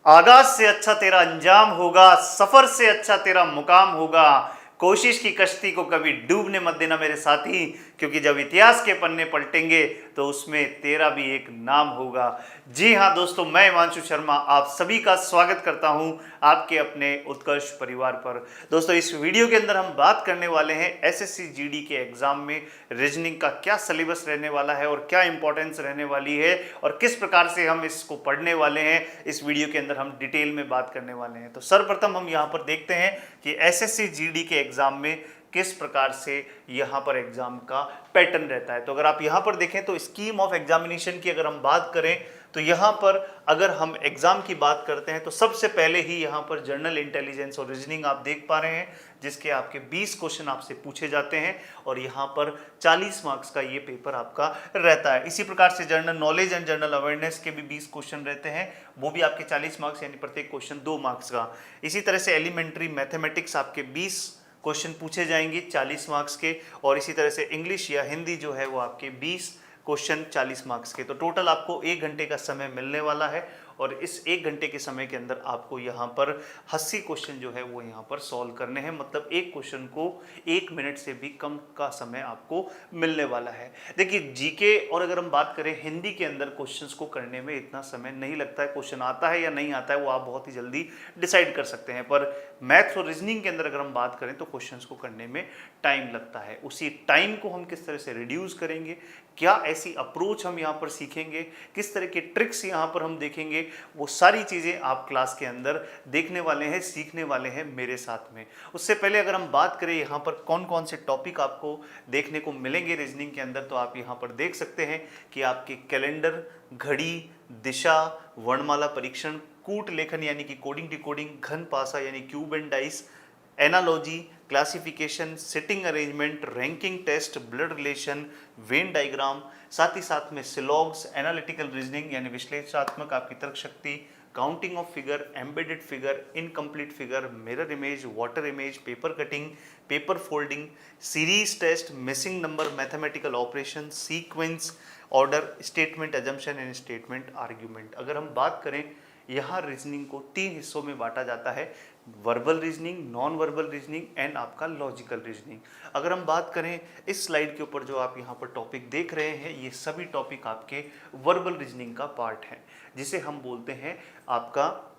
आगाज से अच्छा तेरा अंजाम होगा, सफर से अच्छा तेरा मुकाम होगा। कोशिश की कश्ती को कभी डूबने मत देना मेरे साथी, क्योंकि जब इतिहास के पन्ने पलटेंगे तो उसमें तेरा भी एक नाम होगा। जी हाँ दोस्तों, मैं हिमांशु शर्मा आप सभी का स्वागत करता हूं आपके अपने उत्कर्ष परिवार पर। दोस्तों, इस वीडियो के अंदर हम बात करने वाले हैं एसएससी जीडी के एग्जाम में रीजनिंग का क्या सिलेबस रहने वाला है और क्या इंपॉर्टेंस रहने वाली है और किस प्रकार से हम इसको पढ़ने वाले हैं। इस वीडियो के अंदर हम डिटेल में बात करने वाले हैं। तो सर्वप्रथम हम यहाँ पर देखते हैं कि एसएससी जीडी के एग्जाम में किस प्रकार से यहाँ पर एग्जाम का पैटर्न रहता है। तो अगर आप यहाँ पर देखें तो स्कीम ऑफ एग्जामिनेशन की अगर हम बात करें तो यहाँ पर अगर हम एग्जाम की बात करते हैं तो सबसे पहले ही यहाँ पर जनरल इंटेलिजेंस और रीजनिंग आप देख पा रहे हैं, जिसके आपके 20 क्वेश्चन आपसे पूछे जाते हैं और यहाँ पर 40 मार्क्स का ये पेपर आपका रहता है। इसी प्रकार से general knowledge and general awareness के भी 20 क्वेश्चन रहते हैं, वो भी आपके 40 मार्क्स यानी प्रत्येक क्वेश्चन 2 मार्क्स का। इसी तरह से एलिमेंट्री मैथमेटिक्स आपके 20 क्वेश्चन पूछे जाएंगे 40 मार्क्स के, और इसी तरह से इंग्लिश या हिंदी जो है वो आपके 20 क्वेश्चन 40 मार्क्स के। तो टोटल आपको 1 घंटे का समय मिलने वाला है और इस 1 घंटे के समय के अंदर आपको यहाँ पर 80 क्वेश्चन जो है वो यहाँ पर सॉल्व करने हैं। मतलब एक क्वेश्चन को 1 मिनट से भी कम का समय आपको मिलने वाला है। देखिए, जीके और अगर हम बात करें हिंदी के अंदर क्वेश्चंस को करने में इतना समय नहीं लगता है। क्वेश्चन आता है या नहीं आता है वो आप बहुत ही जल्दी डिसाइड कर सकते हैं, पर मैथ्स और रीजनिंग के अंदर अगर हम बात करें तो क्वेश्चंस को करने में टाइम लगता है। उसी टाइम को हम किस तरह से रिड्यूस करेंगे, क्या ऐसी अप्रोच हम यहाँ पर सीखेंगे, किस तरह के ट्रिक्स यहाँ पर हम देखेंगे, वो सारी चीज़ें आप क्लास के अंदर देखने वाले हैं, सीखने वाले हैं मेरे साथ में। उससे पहले अगर हम बात करें यहाँ पर कौन कौन से टॉपिक आपको देखने को मिलेंगे रीजनिंग के अंदर, तो आप यहाँ पर देख सकते हैं कि आपके कैलेंडर, घड़ी, दिशा, वर्णमाला परीक्षण, कूट लेखन यानी कि कोडिंग डिकोडिंग, घन पासा यानी cube and dice, analogy, classification, sitting arrangement, ranking test, blood relation, Venn diagram, साथ ही साथ में सिलॉग्स, एनालिटिकल रीजनिंग यानी विश्लेषणात्मक आपकी तर्क शक्ति, counting of figure, embedded figure, incomplete figure, mirror image, water image, paper cutting, paper folding, series test, missing number, mathematical operation, sequence, order, statement assumption and statement argument. अगर हम बात करें, यहाँ रीजनिंग को 3 हिस्सों में बांटा जाता है: verbal reasoning, non verbal reasoning and आपका लॉजिकल रीजनिंग। अगर हम बात करें इस स्लाइड के ऊपर जो आप यहाँ पर टॉपिक देख रहे हैं, ये सभी टॉपिक आपके वर्बल रीजनिंग का पार्ट है, जिसे हम बोलते हैं आपका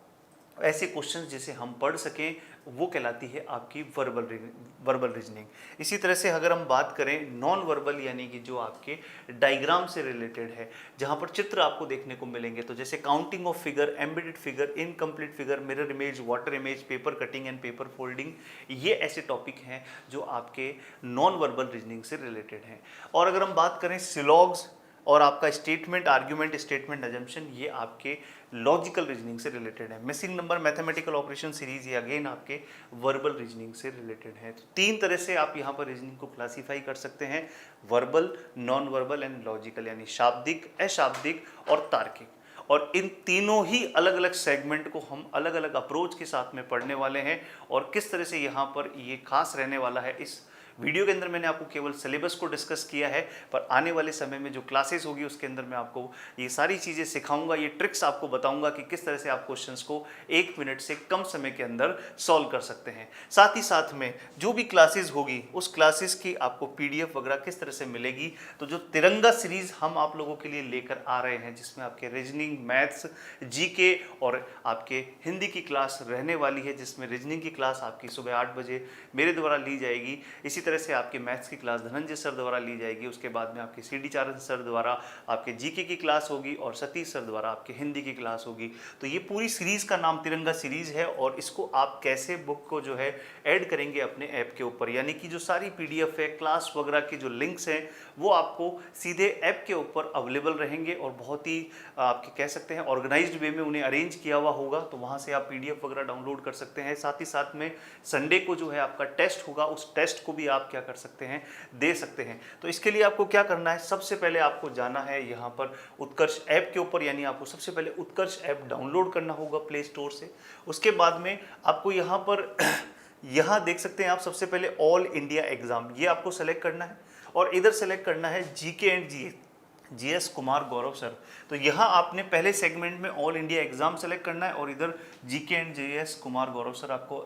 ऐसे क्वेश्चंस जिसे हम पढ़ सकें, वो कहलाती है आपकी वर्बल रीजनिंग। इसी तरह से अगर हम बात करें नॉन वर्बल यानी कि जो आपके डायग्राम से रिलेटेड है, जहाँ पर चित्र आपको देखने को मिलेंगे, तो जैसे counting of figure, embedded figure, incomplete figure, mirror image, water image, paper cutting and paper folding, ये ऐसे टॉपिक हैं जो आपके नॉन वर्बल रीजनिंग से रिलेटेड हैं। और अगर हम बात करें सिलॉग्स और आपका स्टेटमेंट आर्ग्यूमेंट, स्टेटमेंट अजम्पशन, ये आपके लॉजिकल रीजनिंग से रिलेटेड है। Missing number, mathematical operation series, ये अगेन आपके वर्बल रीजनिंग से रिलेटेड है। तो 3 तरह से आप यहाँ पर रीजनिंग को क्लासीफाई कर सकते हैं: verbal, non verbal and logical, यानी शाब्दिक, अशाब्दिक और तार्किक। और इन तीनों ही अलग अलग सेगमेंट को हम अलग अलग अप्रोच के साथ में पढ़ने वाले हैं और किस तरह से यहाँ पर ये खास रहने वाला है। इस वीडियो के अंदर मैंने आपको केवल सिलेबस को डिस्कस किया है, पर आने वाले समय में जो क्लासेस होगी उसके अंदर मैं आपको ये सारी चीज़ें सिखाऊंगा, ये ट्रिक्स आपको बताऊंगा कि किस तरह से आप क्वेश्चंस को 1 मिनट से कम समय के अंदर सॉल्व कर सकते हैं। साथ ही साथ में जो भी क्लासेस होगी उस क्लासेस की आपको पीडीएफ वगैरह किस तरह से मिलेगी, तो जो तिरंगा सीरीज हम आप लोगों के लिए लेकर आ रहे हैं, जिसमें आपके रीजनिंग, मैथ्स, जीके और आपके हिंदी की क्लास रहने वाली है, जिसमें रीजनिंग की क्लास आपकी सुबह 8 बजे मेरे द्वारा ली जाएगी। इसी तरह से आपके मैथ्स की क्लास धनंजय सर द्वारा ली जाएगी। उसके बाद में आपके सीडी चारण सर द्वारा आपके जीके की क्लास होगी और सतीश सर द्वारा आपके हिंदी की क्लास होगी। तो ये पूरी सीरीज का नाम तिरंगा सीरीज है और इसको आप कैसे बुक को जो है ऐड करेंगे अपने ऐप के ऊपर, यानी कि जो सारी पीडीएफ है, क्लास वगैरह के जो लिंक्स हैं, वो आपको सीधे ऐप के ऊपर अवेलेबल रहेंगे और बहुत ही आपके कह सकते हैं ऑर्गेनाइज्ड वे में उन्हें अरेंज किया हुआ होगा। तो वहाँ से आप पीडीएफ वगैरह डाउनलोड कर सकते हैं। साथ ही साथ में संडे को जो है आपका टेस्ट होगा, उस टेस्ट को भी आप क्या कर सकते हैं, दे सकते हैं। तो इसके लिए आपको क्या करना है, सबसे पहले आपको जाना है यहाँ पर उत्कर्ष ऐप के ऊपर, यानी आपको सबसे पहले उत्कर्ष ऐप डाउनलोड करना होगा प्ले स्टोर से। उसके बाद में आपको यहाँ पर यहाँ देख सकते हैं आप, सबसे पहले ऑल इंडिया एग्जाम, ये आपको सेलेक्ट करना है और इधर सेलेक्ट करना है GK and GS. GS Kumar Gaurav sir. तो यहाँ आपने पहले सेगमेंट में ऑल इंडिया एग्जाम सेलेक्ट करना है और इधर GK and GS Kumar Gaurav sir आपको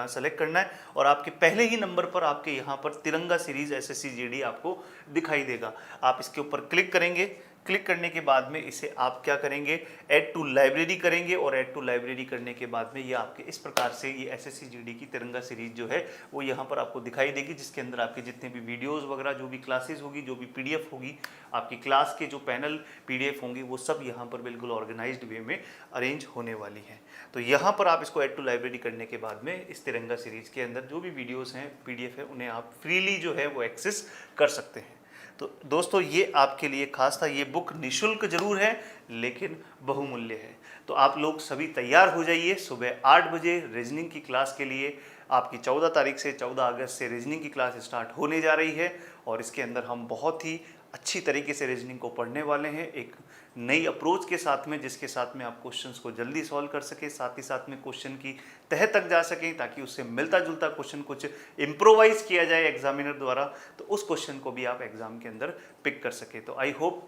सेलेक्ट करना है और आपके पहले ही नंबर पर आपके यहाँ पर तिरंगा सीरीज एसएससी जीडी आपको दिखाई देगा। आप इसके ऊपर क्लिक करेंगे। क्लिक करने के बाद में इसे आप क्या करेंगे, ऐड टू लाइब्रेरी करेंगे और ऐड टू लाइब्रेरी करने के बाद में ये आपके इस प्रकार से ये एसएससी जीडी की तिरंगा सीरीज जो है वो यहाँ पर आपको दिखाई देगी, जिसके अंदर आपके जितने भी वीडियोस वगैरह, जो भी क्लासेस होगी, जो भी पीडीएफ होगी, आपकी क्लास के जो पैनल पीडीएफ होंगी, वो सब यहाँ पर बिल्कुल ऑर्गेनाइज्ड वे में अरेंज होने वाली हैं। तो यहाँ पर आप इसको ऐड टू लाइब्रेरी करने के बाद में इस तिरंगा सीरीज के अंदर जो भी वीडियोज़ हैं, पीडीएफ है, उन्हें आप फ्रीली जो है वो एक्सेस कर सकते हैं। तो दोस्तों ये आपके लिए खास था। ये बुक निशुल्क जरूर है लेकिन बहुमूल्य है। तो आप लोग सभी तैयार हो जाइए सुबह 8 बजे रीजनिंग की क्लास के लिए। आपकी 14 तारीख से 14 अगस्त से रीजनिंग की क्लास स्टार्ट होने जा रही है और इसके अंदर हम बहुत ही अच्छी तरीके से रीजनिंग को पढ़ने वाले हैं, एक नई अप्रोच के साथ में, जिसके साथ में आप क्वेश्चंस को जल्दी सॉल्व कर सके, साथ ही साथ में क्वेश्चन की तह तक जा सकें, ताकि उससे मिलता जुलता क्वेश्चन कुछ इम्प्रोवाइज किया जाए एग्जामिनर द्वारा, तो उस क्वेश्चन को भी आप एग्जाम के अंदर पिक कर सके। तो आई होप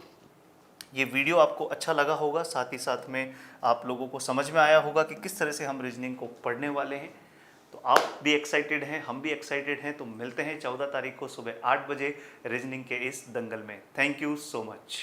ये वीडियो आपको अच्छा लगा होगा, साथ ही साथ में आप लोगों को समझ में आया होगा कि किस तरह से हम रीजनिंग को पढ़ने वाले हैं। तो आप भी एक्साइटेड हैं, हम भी एक्साइटेड हैं। तो मिलते हैं 14 तारीख को सुबह 8 बजे रीजनिंग के इस दंगल में। Thank you so much.